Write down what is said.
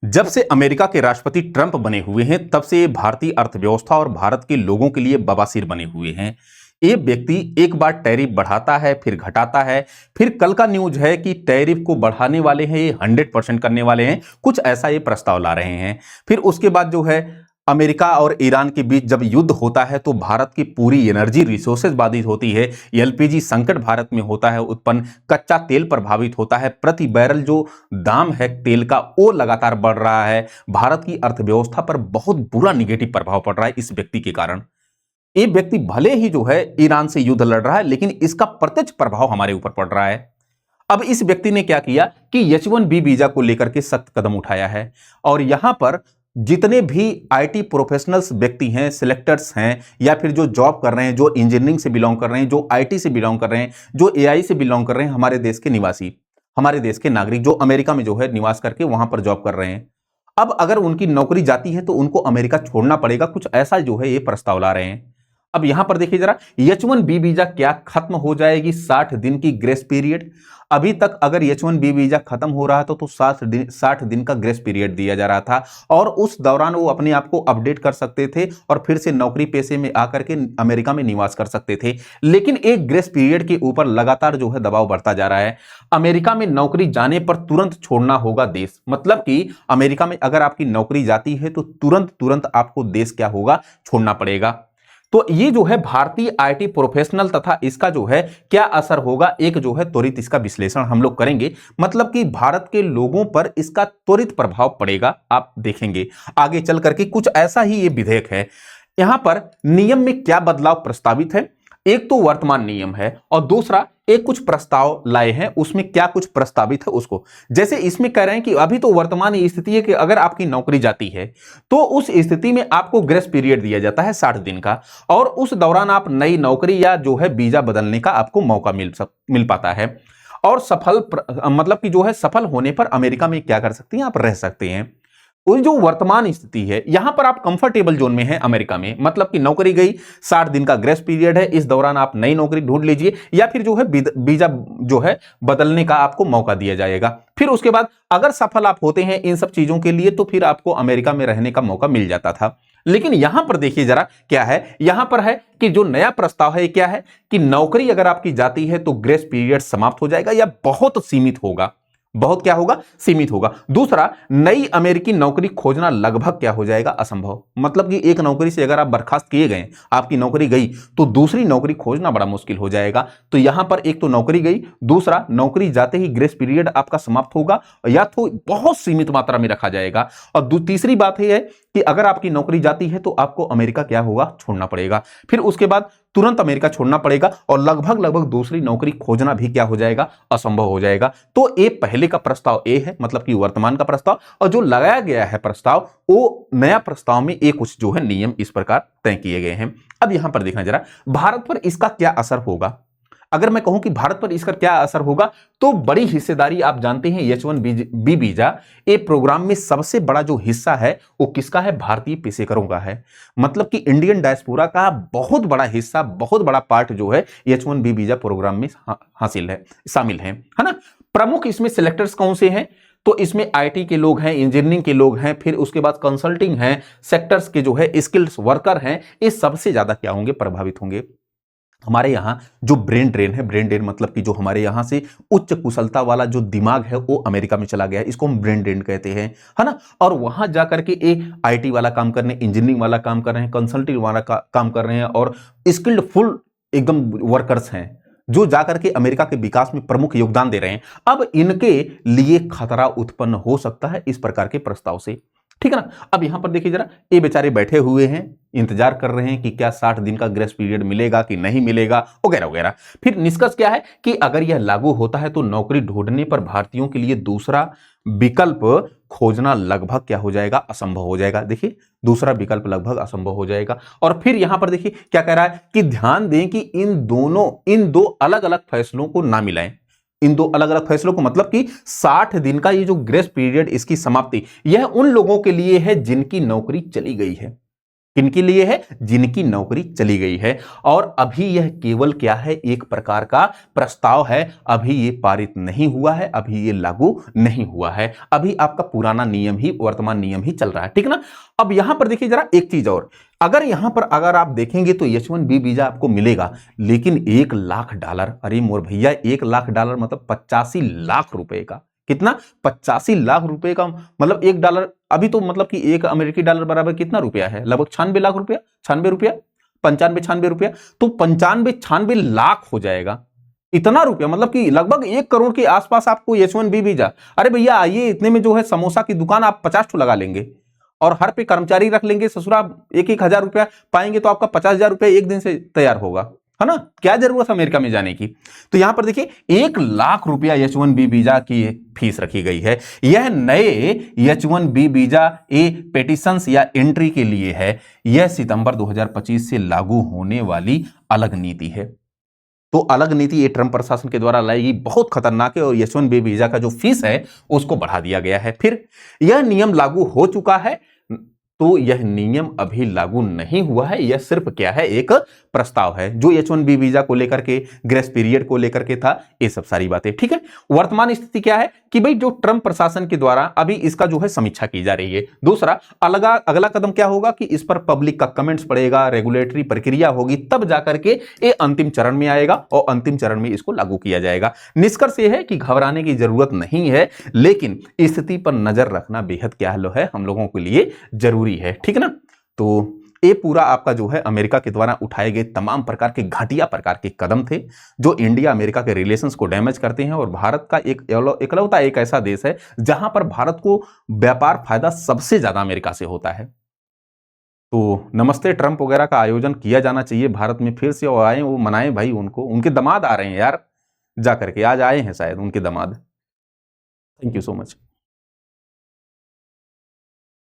जब से अमेरिका के राष्ट्रपति ट्रंप बने हुए हैं तब से ये भारतीय अर्थव्यवस्था और भारत के लोगों के लिए बवासीर बने हुए हैं। ये व्यक्ति एक बार टैरिफ बढ़ाता है, फिर घटाता है, फिर कल का न्यूज है कि टैरिफ को बढ़ाने वाले हैं, ये 100% करने वाले हैं, कुछ ऐसा ये प्रस्ताव ला रहे हैं। फिर उसके बाद जो है अमेरिका और ईरान के बीच जब युद्ध होता है तो भारत की पूरी एनर्जी रिसोर्सेज बाधित होती है। एलपीजी संकट भारत में होता है उत्पन्न, कच्चा तेल प्रभावित होता है, प्रति बैरल जो दाम है तेल का वो लगातार बढ़ रहा है। भारत की अर्थव्यवस्था पर बहुत बुरा निगेटिव प्रभाव पड़ रहा है इस व्यक्ति के कारण। ये व्यक्ति भले ही जो है ईरान से युद्ध लड़ रहा है, लेकिन इसका प्रत्यक्ष प्रभाव हमारे ऊपर पड़ रहा है। अब इस व्यक्ति ने क्या किया कि H1B वीजा को लेकर के सख्त कदम उठाया है और यहां पर जितने भी आईटी प्रोफेशनल्स व्यक्ति हैं, सिलेक्टर्स हैं, या फिर जो जॉब कर रहे हैं, जो इंजीनियरिंग से बिलोंग कर रहे हैं, जो आईटी से बिलोंग कर रहे हैं, जो एआई से बिलोंग कर रहे हैं, हमारे देश के निवासी, हमारे देश के नागरिक जो अमेरिका में जो है निवास करके वहां पर जॉब कर रहे हैं, अब अगर उनकी नौकरी जाती है तो उनको अमेरिका छोड़ना पड़ेगा। कुछ ऐसा जो है ये प्रस्ताव ला रहे हैं। अब यहां पर देखिए जरा, H1B वीजा क्या खत्म हो जाएगी 60 दिन की ग्रेस पीरियड। अभी तक अगर H1B वीजा खत्म हो रहा था तो 60 दिन का ग्रेस पीरियड दिया जा रहा था और उस दौरान वो अपने आप को अपडेट कर सकते थे और फिर से नौकरी पेशे में आकर के अमेरिका में निवास कर सकते थे। लेकिन एक ग्रेस पीरियड के ऊपर लगातार जो है दबाव बढ़ता जा रहा है। अमेरिका में नौकरी जाने पर तुरंत छोड़ना होगा देश, मतलब कि अमेरिका में अगर आपकी नौकरी जाती है तो तुरंत आपको देश क्या होगा, छोड़ना पड़ेगा। तो ये जो है भारतीय आईटी प्रोफेशनल तथा इसका जो है क्या असर होगा, एक जो है त्वरित इसका विश्लेषण हम लोग करेंगे। मतलब कि भारत के लोगों पर इसका त्वरित प्रभाव पड़ेगा, आप देखेंगे आगे चल करके। कुछ ऐसा ही ये विधेयक है। यहां पर नियम में क्या बदलाव प्रस्तावित है, एक तो वर्तमान नियम है और दूसरा एक कुछ प्रस्ताव लाए हैं, उसमें क्या कुछ प्रस्तावित है उसको। जैसे इसमें कह रहे हैं कि अभी तो वर्तमान स्थिति है कि अगर आपकी नौकरी जाती है तो उस स्थिति में आपको ग्रेस पीरियड दिया जाता है 60 दिन का, और उस दौरान आप नई नौकरी या जो है वीजा बदलने का आपको मौका मिल पाता है। और मतलब कि जो है सफल होने पर अमेरिका में क्या कर सकते हैं, आप रह सकते हैं। वो जो वर्तमान स्थिति है यहां पर आप कंफर्टेबल जोन में हैं अमेरिका में, मतलब कि नौकरी गई, 60 दिन का ग्रेस पीरियड है, इस दौरान आप नई नौकरी ढूंढ लीजिए या फिर जो है वीजा जो है बदलने का आपको मौका दिया जाएगा। फिर उसके बाद अगर सफल आप होते हैं इन सब चीजों के लिए तो फिर आपको अमेरिका में रहने का मौका मिल जाता था। लेकिन यहां पर देखिए जरा क्या है, यहां पर है कि जो नया प्रस्ताव है क्या है कि नौकरी अगर आपकी जाती है तो ग्रेस पीरियड समाप्त हो जाएगा या बहुत सीमित होगा, बहुत क्या होगा, सीमित होगा। दूसरा, नई अमेरिकी नौकरी खोजना लगभग क्या हो जाएगा, असंभव। मतलब कि एक नौकरी से अगर आप बर्खास्त किए गए, आपकी नौकरी गई तो दूसरी नौकरी खोजना बड़ा मुश्किल हो जाएगा। तो यहां पर एक तो नौकरी गई, दूसरा नौकरी जाते ही ग्रेस पीरियड आपका समाप्त होगा या तो बहुत सीमित मात्रा में रखा जाएगा। और तीसरी बात यह है कि अगर आपकी नौकरी जाती है तो आपको अमेरिका क्या होगा, छोड़ना पड़ेगा। फिर उसके बाद तुरंत अमेरिका छोड़ना पड़ेगा और लगभग दूसरी नौकरी खोजना भी क्या हो जाएगा, असंभव हो जाएगा। तो ये पहले का प्रस्ताव ए है, मतलब कि वर्तमान का प्रस्ताव, और जो लगाया गया है प्रस्ताव वो नया प्रस्ताव में एक कुछ जो है नियम इस प्रकार तय किए गए हैं। अब यहां पर देखना जरा भारत पर इसका क्या असर होगा। अगर मैं कहूं कि भारत पर इसका क्या असर होगा तो बड़ी हिस्सेदारी, आप जानते हैं H1B वीजा ये प्रोग्राम में सबसे बड़ा जो हिस्सा है वो किसका है, भारतीय पेशेकरों का है। मतलब कि इंडियन डायस्पोरा का बहुत बड़ा हिस्सा, बहुत बड़ा पार्ट जो है H1B वीजा प्रोग्राम में हासिल है, शामिल है ना। प्रमुख इसमें सिलेक्टर्स कौन से हैं, तो इसमें आईटी के लोग हैं, इंजीनियरिंग के लोग हैं, फिर उसके बाद कंसल्टिंग हैं, सेक्टर्स के जो है स्किल्स वर्कर हैं, ये सबसे ज्यादा क्या होंगे, प्रभावित होंगे। हमारे यहाँ जो ब्रेन ड्रेन है, ब्रेन ड्रेन मतलब कि जो हमारे यहाँ से उच्च कुशलता वाला जो दिमाग है वो अमेरिका में चला गया है, इसको हम ब्रेन ड्रेन कहते हैं, है ना। और वहां जाकर के एक आईटी वाला काम कर रहे हैं, इंजीनियरिंग वाला काम कर रहे हैं, कंसल्टिंग वाला काम कर रहे हैं और स्किल्ड फुल एकदम वर्कर्स हैं जो जाकर के अमेरिका के विकास में प्रमुख योगदान दे रहे हैं। अब इनके लिए खतरा उत्पन्न हो सकता है इस प्रकार के प्रस्ताव से, ठीक है ना। अब यहां पर देखिए जरा, ये बेचारे बैठे हुए हैं, इंतजार कर रहे हैं कि क्या 60 दिन का ग्रेस पीरियड मिलेगा कि नहीं मिलेगा, वगैरह वगैरह। फिर निष्कर्ष क्या है कि अगर यह लागू होता है तो नौकरी ढूंढने पर भारतीयों के लिए दूसरा विकल्प खोजना लगभग क्या हो जाएगा, असंभव हो जाएगा। देखिए दूसरा विकल्प लगभग असंभव हो जाएगा। और फिर यहां पर देखिए क्या कह रहा है कि ध्यान दें कि इन दो अलग अलग फैसलों को ना मिलाएं। इन दो अलग अलग फैसलों को मतलब कि 60 दिन का ये जो ग्रेस पीरियड, इसकी समाप्ति यह उन लोगों के लिए है जिनकी नौकरी चली गई है। किनके लिए है? जिनकी नौकरी चली गई है। और अभी यह केवल क्या है? एक प्रकार का प्रस्ताव है, अभी ये पारित नहीं हुआ है, अभी ये लागू नहीं हुआ है, अभी आपका पुराना नियम ही, वर्तमान नियम ही चल रहा है, ठीक ना। अब यहां पर देखिए जरा एक चीज और, अगर यहां पर अगर आप देखेंगे तो H1B वीजा आपको मिलेगा, लेकिन $1,00,000, अरे मोर भैया $1,00,000 मतलब 85 लाख रुपए का। कितना? 85 लाख रुपए का, मतलब $1 अभी तो मतलब कि एक अमेरिकी डॉलर बराबर कितना रुपया है? लगभग 96 लाख रुपया, 96 रुपया, 95-96 रुपया, तो 95-96 लाख हो जाएगा। इतना रुपया मतलब कि लगभग 1 करोड़ के आसपास आपको H1B वीजा। अरे भैया आइए, इतने में जो है समोसा की दुकान आप 50 ठो लगा लेंगे और हर पे कर्मचारी रख लेंगे, ससुरा 1-1 हजार रुपया पाएंगे तो आपका 50,000 रुपया एक दिन से तैयार होगा, है ना। क्या जरूरत है अमेरिका में जाने की। तो यहां पर देखिए 1,00,000 रुपया H1B वीजा की फीस रखी गई है। यह नए H1B वीजा ए पेटिशंस या एंट्री के लिए है। यह सितंबर 2025 से लागू होने वाली अलग नीति है। तो अलग नीति ये ट्रंप प्रशासन के द्वारा लाई गई, बहुत खतरनाक है, और H1B वीजा का जो फीस है उसको बढ़ा दिया गया है। फिर यह नियम लागू हो चुका है, तो यह नियम अभी लागू नहीं हुआ है, यह सिर्फ क्या है? एक प्रस्ताव है जो H1B वीजा को लेकर के, ग्रेस पीरियड को लेकर के था, ये सब सारी बातें, ठीक है। वर्तमान स्थिति क्या है कि भाई जो ट्रंप प्रशासन के द्वारा अभी इसका जो है समीक्षा की जा रही है। दूसरा अगला कदम क्या होगा कि इस पर पब्लिक का कमेंट्स पड़ेगा, रेगुलेटरी प्रक्रिया होगी, तब जाकर के ये अंतिम चरण में आएगा और अंतिम चरण में इसको लागू किया जाएगा। निष्कर्ष यह है कि घबराने की जरूरत नहीं है, लेकिन स्थिति पर नजर रखना बेहद क्या है हम लोगों के लिए जरूरी है, ठीक ना। तो ये पूरा आपका जो है अमेरिका के द्वारा उठाए गए तमाम प्रकार के घटिया प्रकार के कदम थे जो इंडिया अमेरिका के रिलेशंस को डैमेज करते हैं, और भारत का इकलौता एक ऐसा देश है जहां पर भारत को व्यापार फायदा सबसे ज्यादा अमेरिका से होता है। तो नमस्ते ट्रंप वगैरह का आयोजन किया जाना चाहिए भारत में फिर से, और आए वो मनाएं भाई, उनके दामाद आ रहे हैं यार, जा करके आज आए हैं शायद उनके दामाद। Thank you so much.